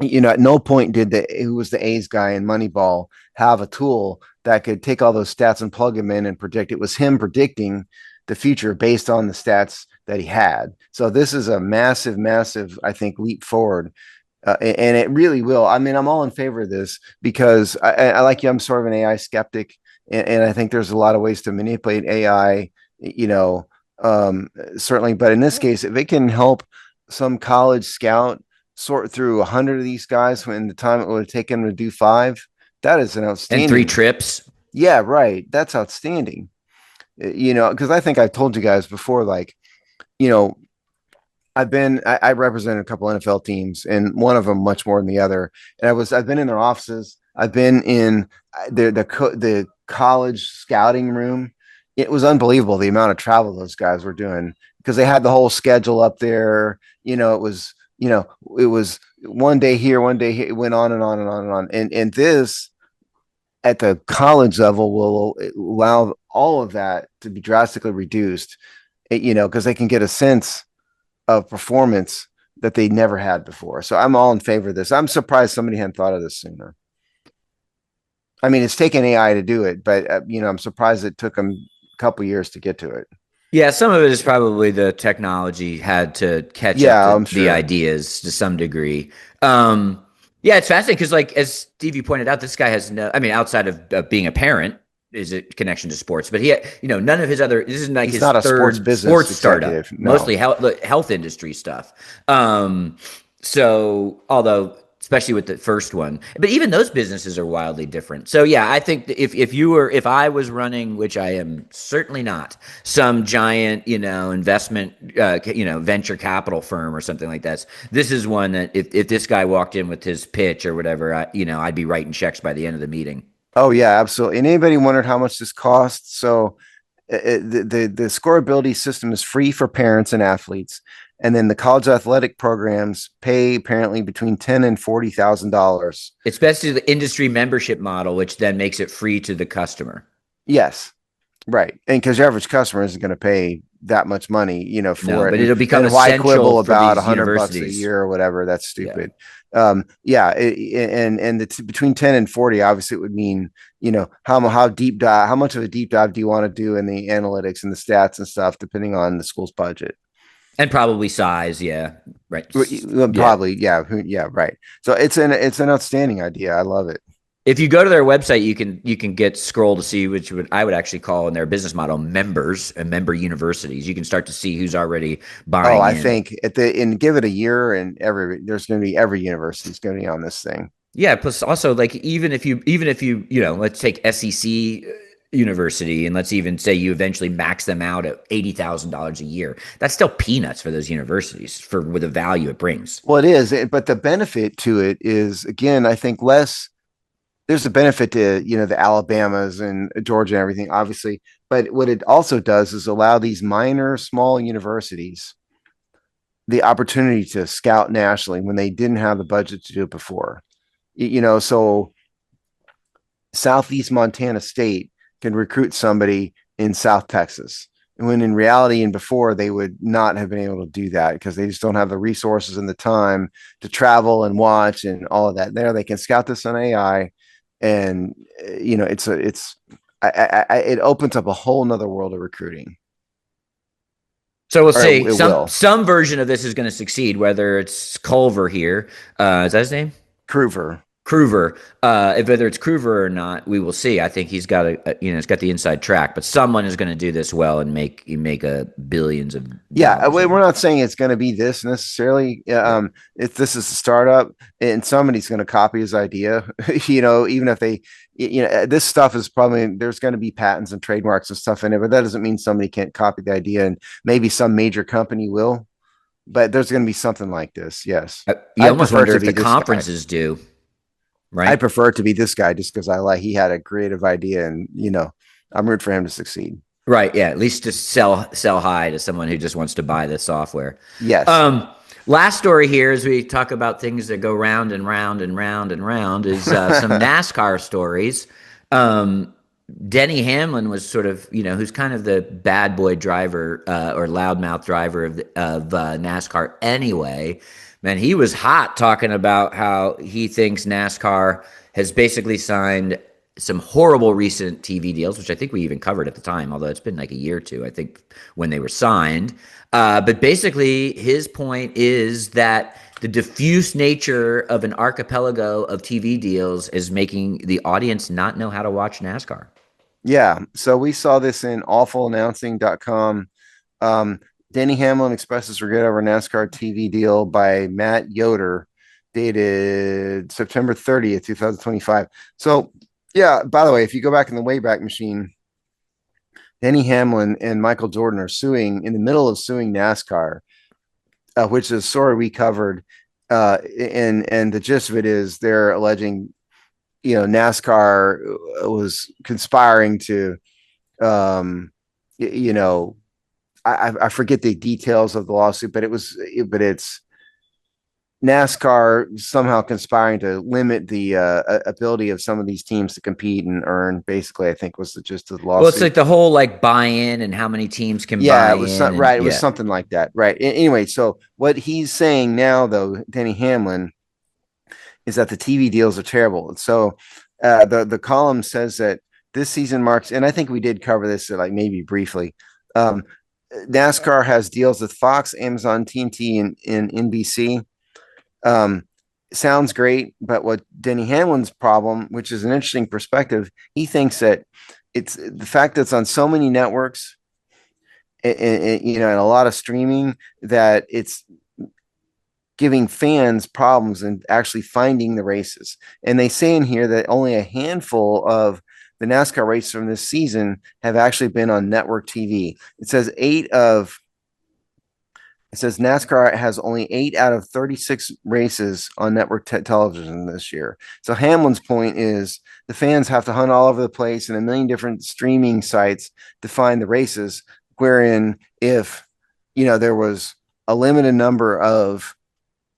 at no point did who was the A's guy in Moneyball have a tool that could take all those stats and plug them in and predict. It was him predicting the future based on the stats that he had. So this is a massive, massive, I think, leap forward. And it really will. I mean, I'm all in favor of this because I like you. I'm sort of an AI skeptic, and I think there's a lot of ways to manipulate AI, certainly. But in this case, if it can help some college scout sort through 100 of these guys when the time it would have taken to do 5, that is an outstanding. And 3 trips. Yeah, right. That's outstanding. Because I think I've told you guys before, like, I represented a couple NFL teams, and one of them much more than the other. And I've been in their offices. I've been in the college scouting room. It was unbelievable the amount of travel those guys were doing because they had the whole schedule up there. It was one day here, one day here. It went on and on and on and on. And this at the college level will allow all of that to be drastically reduced. Because they can get a sense of performance that they never had before. So I'm all in favor of this. I'm surprised somebody hadn't thought of this sooner. I mean, it's taken AI to do it, but I'm surprised it took them a couple years to get to it. Yeah, some of it is probably the technology had to catch up to the ideas to some degree. Yeah, it's fascinating because, like, as Stevie pointed out, this guy has outside of being a parent, is a connection to sports, but he, none of his other. This isn't like he's his not third sports startup, no. Mostly health industry stuff. So although, especially with the first one, but even those businesses are wildly different. So yeah, I think if I was running, which I am certainly not, some giant, investment, venture capital firm or something like that, this is one that if this guy walked in with his pitch or whatever, I'd be writing checks by the end of the meeting. Oh yeah, absolutely. And anybody wondered how much this costs? So the Scoreability system is free for parents and athletes, and then the college athletic programs pay apparently between $10,000 and $40,000. It's best to the industry membership model, which then makes it free to the customer. Yes, right. And because your average customer isn't going to pay that much money, for it. But it'll become and why quibble about $100 a year or whatever? That's stupid. And it's between 10 and 40. Obviously, it would mean how deep dive, how much of a deep dive do you want to do in the analytics and the stats and stuff, depending on the school's budget and probably size. Yeah, right. Probably, yeah, right. So it's an outstanding idea. I love it. If you go to their website, you can get scroll to see which I would actually call in their business model members and member universities. You can start to see who's already buying. Oh, I think give it a year and there's going to be every university is going to be on this thing. Yeah. Plus also, like, even if you let's take SEC university and let's even say you eventually max them out at $80,000 a year. That's still peanuts for those universities with the value it brings. Well, it is, but the benefit to it is, again, I think less. There's a benefit to, the Alabamas and Georgia and everything, obviously. But what it also does is allow these minor, small universities the opportunity to scout nationally when they didn't have the budget to do it before. So Southeast Montana State can recruit somebody in South Texas, when in reality and before they would not have been able to do that because they just don't have the resources and the time to travel and watch and all of that. There, they can scout this on AI. And it opens up a whole nother world of recruiting. So we'll say some version of this is going to succeed, whether it's Culver here. Is that his name? Kruver. Kruger. If whether it's Kruger or not, we will see. I think he's got he's got the inside track, but someone is going to do this well and make a billions of dollars. We're not saying it's going to be this necessarily. If this is a startup and somebody's going to copy his idea, even if they, this stuff is probably, there's going to be patents and trademarks and stuff in it, but that doesn't mean somebody can't copy the idea, and maybe some major company will. But there's going to be something like this. Yes, you almost wonder if the conferences do. Right. I prefer it to be this guy just because he had a creative idea, and I'm rooting for him to succeed. Right. Yeah. At least to sell high to someone who just wants to buy the software. Yes. Last story here, as we talk about things that go round and round and round and round, is some NASCAR stories. Denny Hamlin was sort of, who's kind of the bad boy driver or loudmouth driver of NASCAR anyway. Man, he was hot talking about how he thinks NASCAR has basically signed some horrible recent TV deals, which I think we even covered at the time, although it's been like a year or two, I think, when they were signed. But basically, his point is that the diffuse nature of an archipelago of TV deals is making the audience not know how to watch NASCAR. Yeah. So we saw this in awfulannouncing.com. Denny Hamlin expresses regret over NASCAR TV deal by Matt Yoder, dated September 30th, 2025. So, yeah, by the way, if you go back in the Wayback Machine, Denny Hamlin and Michael Jordan are suing in the middle of suing NASCAR, which is a story we covered. And the gist of it is they're alleging, NASCAR was conspiring to, I forget the details of the lawsuit, but it's NASCAR somehow conspiring to limit the ability of some of these teams to compete and earn. Basically, I think was the gist of the lawsuit. Well, it's like the whole buy-in and how many teams can buy in. It was it was something like that, right? Anyway, so what he's saying now, though, Denny Hamlin, is that the TV deals are terrible. So the column says that this season marks, and I think we did cover this maybe briefly. NASCAR has deals with Fox, Amazon, TNT, and NBC. Sounds great, but what Denny Hamlin's problem, which is an interesting perspective, he thinks that it's the fact that it's on so many networks and a lot of streaming that it's giving fans problems and actually finding the races. And they say in here that only a handful of the NASCAR races from this season have actually been on network TV. It says NASCAR has only 8 out of 36 races on network television this year. So Hamlin's point is the fans have to hunt all over the place in a million different streaming sites to find the races, wherein if, there was a limited number of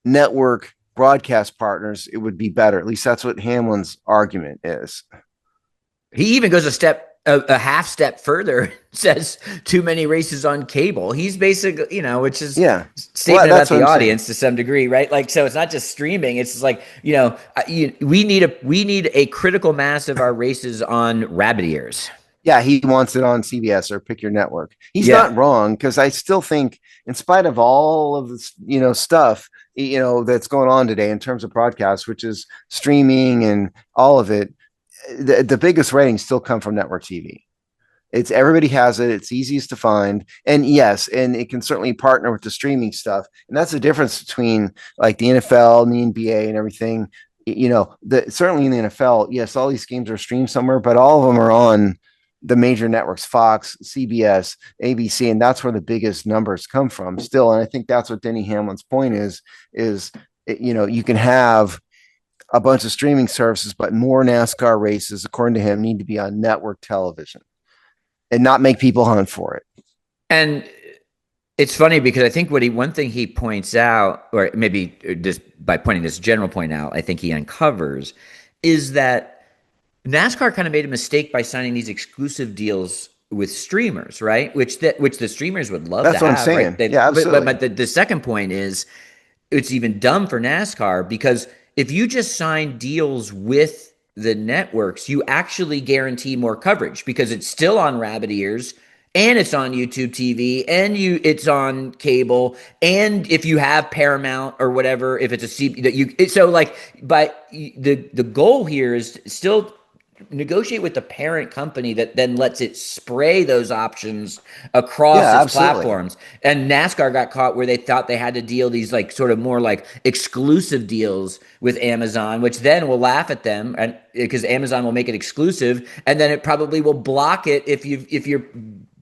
network broadcast partners, it would be better. At least that's what Hamlin's argument is. He even goes a half step further, says too many races on cable. He's basically, which is statement about the audience to some degree, right? So it's not just streaming. It's just we need a critical mass of our races on rabbit ears. Yeah, he wants it on CBS or pick your network. He's not wrong, because I still think, in spite of all of this, stuff, that's going on today in terms of broadcasts, which is streaming and all of it, the biggest ratings still come from network TV. It's everybody has it. It's easiest to find. And yes, and it can certainly partner with the streaming stuff. And that's the difference between the NFL and the NBA and everything. Certainly in the NFL, yes, all these games are streamed somewhere, but all of them are on the major networks, Fox, CBS, ABC, and that's where the biggest numbers come from still. And I think that's what Denny Hamlin's point is, you can have a bunch of streaming services, but more NASCAR races, according to him, need to be on network television and not make people hunt for it. And it's funny because I think one thing he points out, or maybe just by pointing this general point out, I think he uncovers, is that NASCAR kind of made a mistake by signing these exclusive deals with streamers, right? Which the streamers would love to have. That's what I'm saying. Right? Absolutely. But the second point is, it's even dumb for NASCAR, because if you just sign deals with the networks, you actually guarantee more coverage because it's still on rabbit ears and it's on YouTube TV, and it's on cable, and if you have Paramount or whatever, if it's a C that so like, but the goal here is still negotiate with the parent company that then lets it spray those options across Yeah, its absolutely. platforms. And NASCAR got caught where they thought they had to deal these like sort of more like exclusive deals with Amazon, which then will laugh at them, and because Amazon will make it exclusive, and then it probably will block it if you're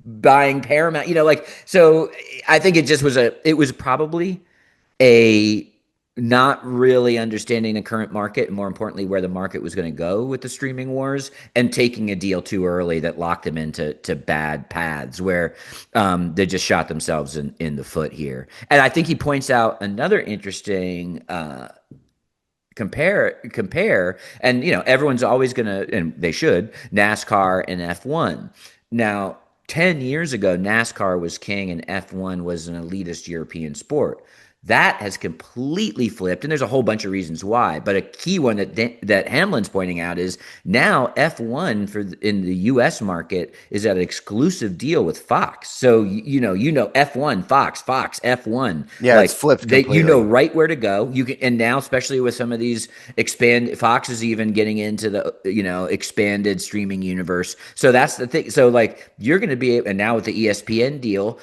buying Paramount, like, so I think it was probably a not really understanding the current market, and more importantly where the market was going to go with the streaming wars, and taking a deal too early that locked them into bad paths where they just shot themselves in the foot here. And I think he points out another interesting compare, and everyone's always gonna, and they should, NASCAR and F1. Now, 10 years ago NASCAR was king and F1 was an elitist European sport. That has completely flipped, and there's a whole bunch of reasons why. But a key one that Hamlin's pointing out is now F1 in the U.S. market is at an exclusive deal with Fox. So F1, Fox, F1. Yeah, it's Like flipped they, completely. right where to go. You can, and now especially with some of these Fox is even getting into the expanded streaming universe. So that's the thing. So like you're going to be, and now with the ESPN deal,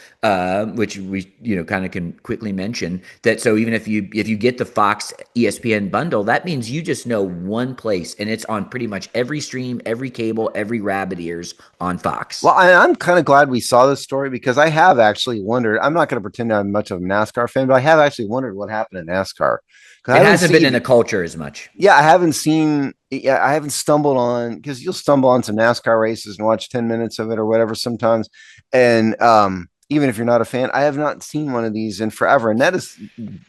which we kind of can quickly mention that. So even if you get the Fox ESPN bundle, that means you just know one place, and it's on pretty much every stream, every cable, every rabbit ears on Fox. Well, I'm kind of glad we saw this story because I have actually wondered. I'm not going to pretend I'm much of a NASCAR fan, but I have actually wondered what happened in NASCAR. 'Cause I It haven't hasn't been seen, in the culture as much. yeah, I haven't seen, yeah, I haven't stumbled on, because you'll stumble on some NASCAR races and watch 10 minutes of it or whatever sometimes. And even if you're not a fan, I have not seen one of these in forever. And that is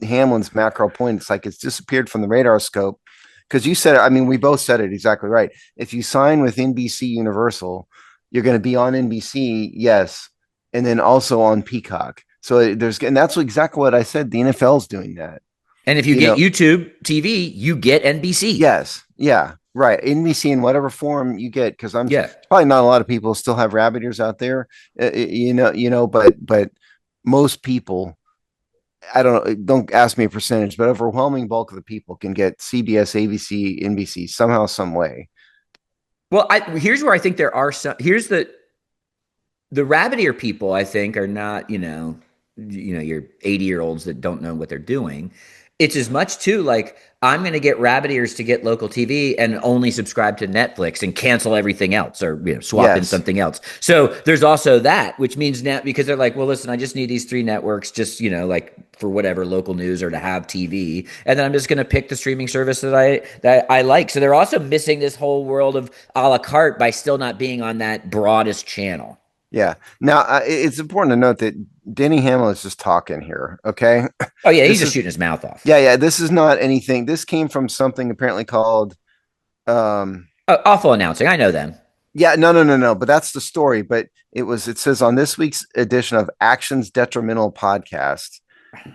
Hamlin's macro point. It's like it's disappeared from the radar scope. Because you said it, I mean, we both said it exactly right. If you sign with NBC Universal, you're going to be on NBC, yes, and then also on Peacock. So and that's exactly what I said. The NFL's doing that. And if you You get know, YouTube TV, you get NBC. yes, yeah, right. NBC in whatever form you get, because I'm Yeah. probably not a lot of people still have rabbit ears out there, but most people, I don't know, don't ask me a percentage, but overwhelming bulk of the people can get CBS, ABC, NBC somehow, some way. Well, here's where I think there are some. Here's the rabbit ear people. I think are not your 80-year-olds that don't know what they're doing. It's as much too like I'm going to get rabbit ears to get local TV and only subscribe to Netflix and cancel everything else, or swap in Yes. something else. So there's also that, which means now, because they're like, well, listen, I just need these 3 networks, just like for whatever local news or to have TV, and then I'm just going to pick the streaming service that I like. So they're also missing this whole world of a la carte by still not being on that broadest channel. Yeah. Now, it's important to note that Denny Hamlin is just talking here. Okay. Oh yeah, he's This just is, shooting his mouth off. yeah, yeah. This is not anything. This came from something apparently called, Awful announcing. I know them. yeah, no. But that's the story. But it says on this week's edition of Action's Detrimental Podcast.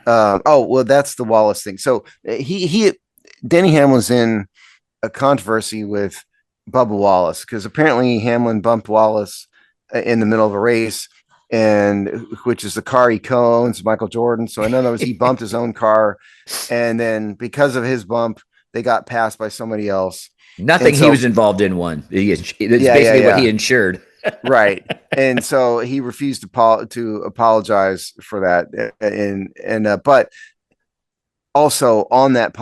Oh, well, that's the Wallace thing. So Denny Hamlin's in a controversy with Bubba Wallace because apparently Hamlin bumped Wallace in the middle of a race, and which is the car he co-owns, Michael Jordan. So in other words, he bumped his own car, and then because of his bump, they got passed by somebody else. Nothing he was involved in won. It's basically what he insured. Right. And so he refused to apologize for that. But also on that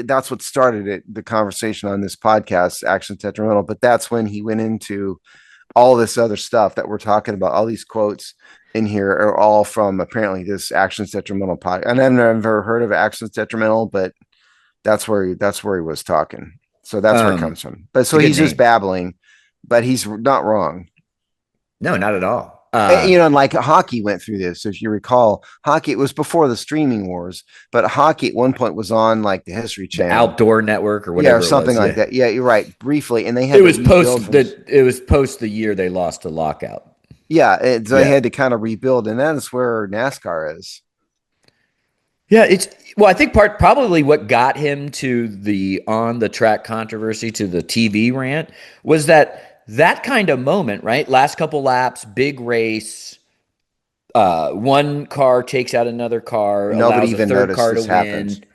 that's what started it, the conversation on this podcast, Action Detrimental. But that's when he went into all this other stuff that we're talking about. All these quotes in here are all from apparently this Actions Detrimental podcast. And I've never heard of Actions Detrimental, but that's where he was talking. So that's where it comes from. But so he's just babbling, but he's not wrong. No, not at all. And like hockey went through this. If you recall, hockey, it was before the streaming wars, but hockey at one point was on like the History Channel, Outdoor Network, or whatever, or something like that. Yeah, you're right. Briefly, and they had it was post the year they lost to lockout. Yeah, so they had to kind of rebuild, and that is where NASCAR is. Yeah, I think probably what got him to the on the track controversy, to the TV rant, was that that kind of moment, right? Last couple laps, big race. One car takes out another car, Nobody allows a even third noticed car to this happened. win.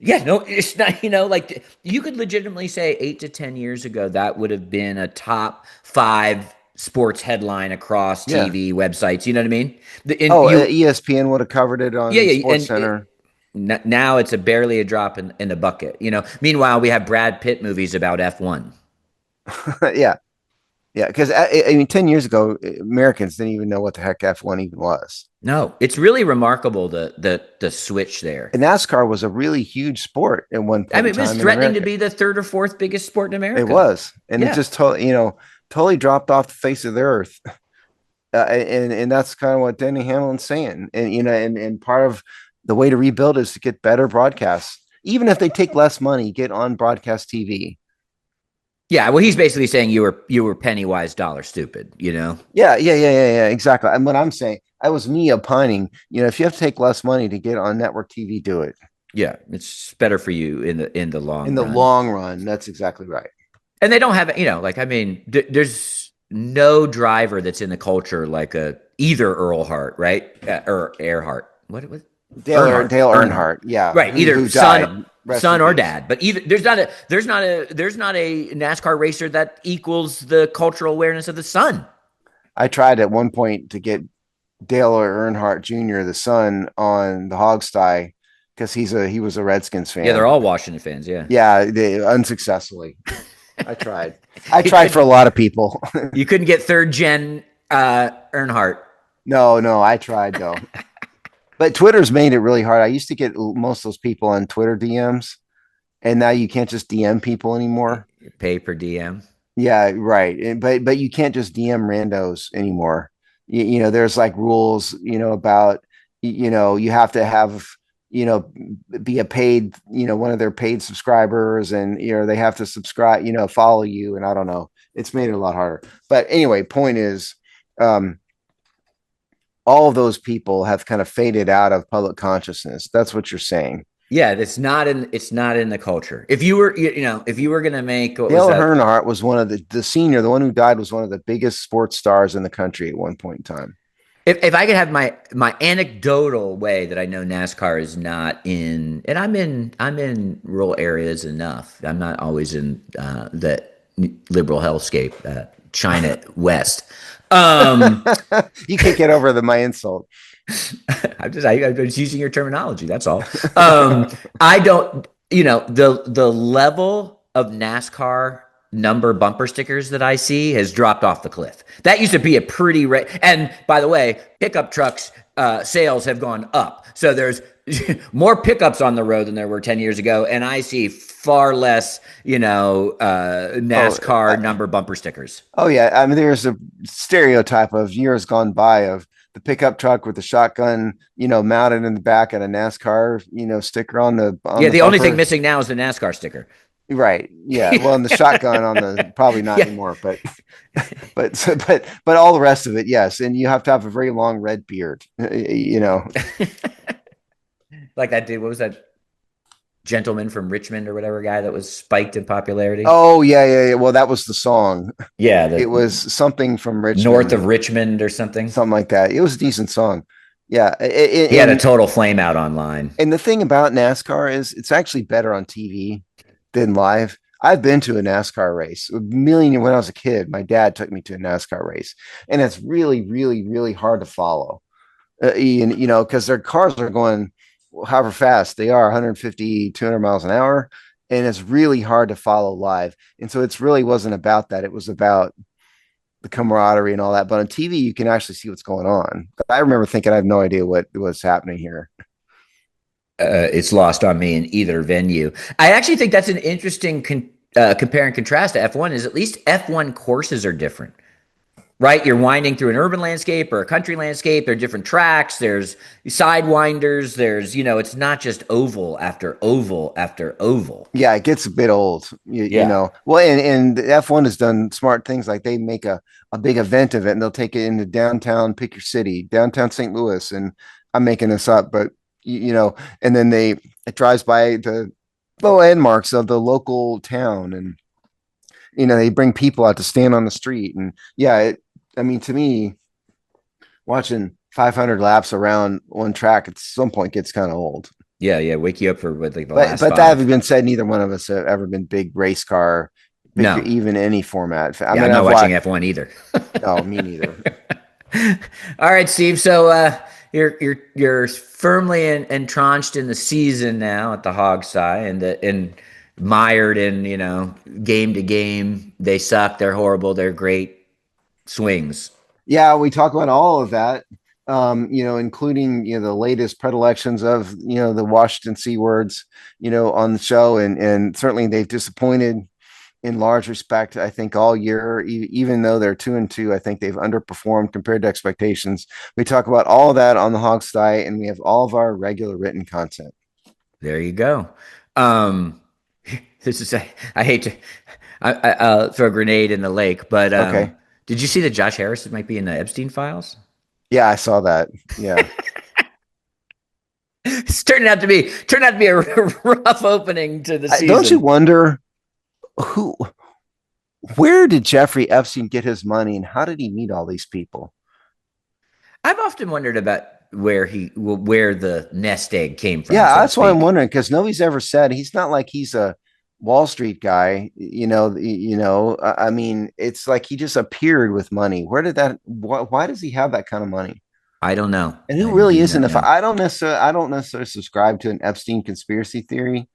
Yeah, no, it's not, like you could legitimately say 8 to 10 years ago, that would have been a top 5 sports headline across Yeah. TV websites. You know what I mean? And Oh, you, ESPN would have covered it yeah, on yeah. Sports And Center. now it's barely a drop in the bucket. Meanwhile, we have Brad Pitt movies about F1. Yeah. Yeah. Because I mean, 10 years ago, Americans didn't even know what the heck F1 even was. No, it's really remarkable the switch there. And NASCAR was a really huge sport at one I point in mean, it was time in threatening to America. be the third or fourth biggest sport in It America. was. And it Yeah. just totally dropped off the face of the earth. And that's kind of what Denny Hamlin's saying. And, and part of the way to rebuild is to get better broadcasts. Even if they take less money, get on broadcast TV. Yeah, well, he's basically saying you were penny wise, dollar stupid. Yeah, exactly. And what I'm saying, I was me opining, if you have to take less money to get on network TV, do it. Yeah, it's better for you in the long In the run. long run, that's exactly right. And they don't have like I mean, there's no driver that's in the culture like either Earl Hart, right, or Earhart. What was Dale Earnhardt, Earnhardt, yeah, right? Either who died. Rest in son or peace. dad. But either there's not a NASCAR racer that equals the cultural awareness of the son. I tried at one point to get Dale Earnhardt Jr., the son, on the Hogsty because he was a Redskins Yeah, they're fan. all Washington fans. Yeah, Yeah, unsuccessfully. I tried. I tried for a lot of people. you couldn't get third gen Earnhardt. No, I tried though. But Twitter's made it really hard. I used to get most of those people on Twitter DMs, and now you can't just DM people anymore. Pay per DM. Yeah, right. But you can't just DM randos anymore. There's like rules, about you have to have be a paid, one of their paid subscribers, and they have to subscribe, follow you, and I don't know. It's made it a lot harder. But anyway, point is, all of those people have kind of faded out of public consciousness. That's what you're saying. Yeah, it's not in the culture. If you were if you were gonna make Dale Earnhardt was one of the senior, the one who died was one of the biggest sports stars in the country at one point in time. If I could have my anecdotal way that I know NASCAR is not in, and I'm in rural areas enough. I'm not always in the liberal hellscape, China West. You can't get over my insult. I'm just using your terminology. That's all. I don't, the level of NASCAR number bumper stickers that I see has dropped off the cliff. That used to be a pretty and by the way, pickup trucks sales have gone up. So there's more pickups on the road than there were 10 years ago, and I see far less, NASCAR number bumper stickers. Oh yeah, I mean there's a stereotype of years gone by of the pickup truck with the shotgun, mounted in the back and a NASCAR, sticker on the the only thing missing now is the NASCAR sticker. Right. Yeah. Well, and the shotgun on the probably not Yeah. anymore, but all the rest of it, yes. And you have to have a very long red beard, Like that dude, what was that gentleman from Richmond or whatever guy that was spiked in popularity? Oh yeah. Well, that was the song. Yeah, It was something from Richmond, north of Richmond or something. something like that. It was a decent song. Yeah. He had a total flame out online. And the thing about NASCAR is it's actually better on TV than live. I've been to a NASCAR race when I was a kid. My dad took me to a NASCAR race, and it's really, really, really hard to follow. Because their cars are going however fast they are, 150, 200 miles an hour, and it's really hard to follow live. And so it's really wasn't about that. It was about the camaraderie and all that. But on TV, you can actually see what's going on. I remember thinking I have no idea what was happening here. It's lost on me in either venue. I actually think that's an interesting compare and contrast to F1 is at least F1 courses are different, right? You're winding through an urban landscape or a country landscape. There are different tracks. There's sidewinders. There's, it's not just oval after oval after oval. Yeah, it gets a bit old, you know. Well, and F1 has done smart things like they make a big event of it and they'll take it into downtown, pick your city, downtown St. Louis. And I'm making this up, but and then it drives by the landmarks of the local town, and they bring people out to stand on the street. And yeah, I mean, to me, watching 500 laps around one track at some point gets kind of old. Yeah. Wake you up for what, like the But last that five. having been said, neither one of us have ever been big race car, big No. even any format. I Yeah, mean, I'm not I've watching watched. F1 either. No, me neither. All right, Steve. So you're firmly entrenched in the season now at the Hog side, and mired in game to game. They suck. They're horrible. They're great swings. Yeah, we talk about all of that. Including the latest predilections of the Washington C words, on the show, and certainly they've disappointed in large respect. I think all year, even though they're 2-2, I think they've underperformed compared to expectations. We talk about all of that on the Hog site, and we have all of our regular written content. There you go. Um, this is I hate to throw a grenade in the lake, but Okay. did you see that Josh Harris might be in the Epstein files? Yeah, I saw that. Yeah. It's turned out to be a rough opening to the season. Don't you wonder who, where did Jeffrey Epstein get his money, and how did he meet all these people? I've often wondered about where the nest egg came from. Yeah, So to that's why I'm speak. wondering, because nobody's ever said he's not like he's a Wall Street guy. I mean, it's like he just appeared with money. Where did that? Why does he have that kind of money? I don't know. And who I really do isn't? not If know. I don't necessarily subscribe to an Epstein conspiracy theory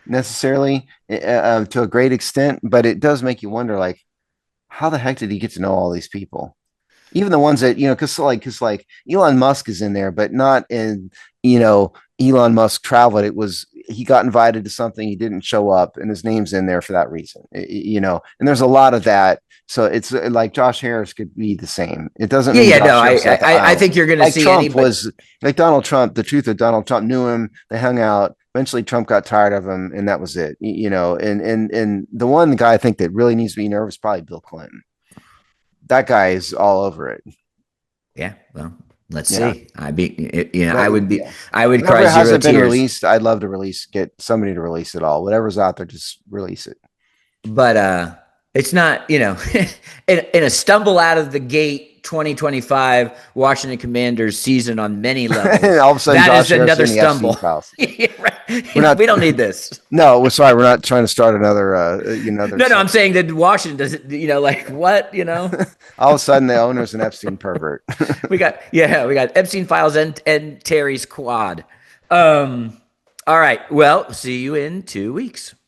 necessarily, to a great extent, but it does make you wonder, like, how the heck did he get to know all these people? Even the ones that because Elon Musk is in there, but not in Elon Musk traveled. It was he got invited to something, he didn't show up, and his name's in there for that reason. And there's a lot of that. So it's like Josh Harris could be the same. It doesn't mean Yeah. No. Josh Harris is at the I aisle. think you're going to Like see Trump anybody. was like Donald Trump. The truth of Donald Trump knew him. They hung out. Eventually, Trump got tired of him, and that was it. And the one guy I think that really needs to be nervous is probably Bill Clinton. That guy is all over it. Yeah. Well, let's Yeah. see. I But would be. yeah. I would Whatever cry zero hasn't been tears. released, I'd love to get somebody to release it all. Whatever's out there, just release it. But it's not, in a stumble out of the gate 2025 Washington Commanders season on many levels. All of a sudden, That Josh is Harris another in the Epstein stumble. files. Yeah, right. We're not. We don't need this. No, we're sorry. We're not trying to start another. No, I'm saying that Washington doesn't, like what, All of a sudden, the owner's an Epstein pervert. we got Epstein files and Terry's quad. All right. Well, see you in 2 weeks.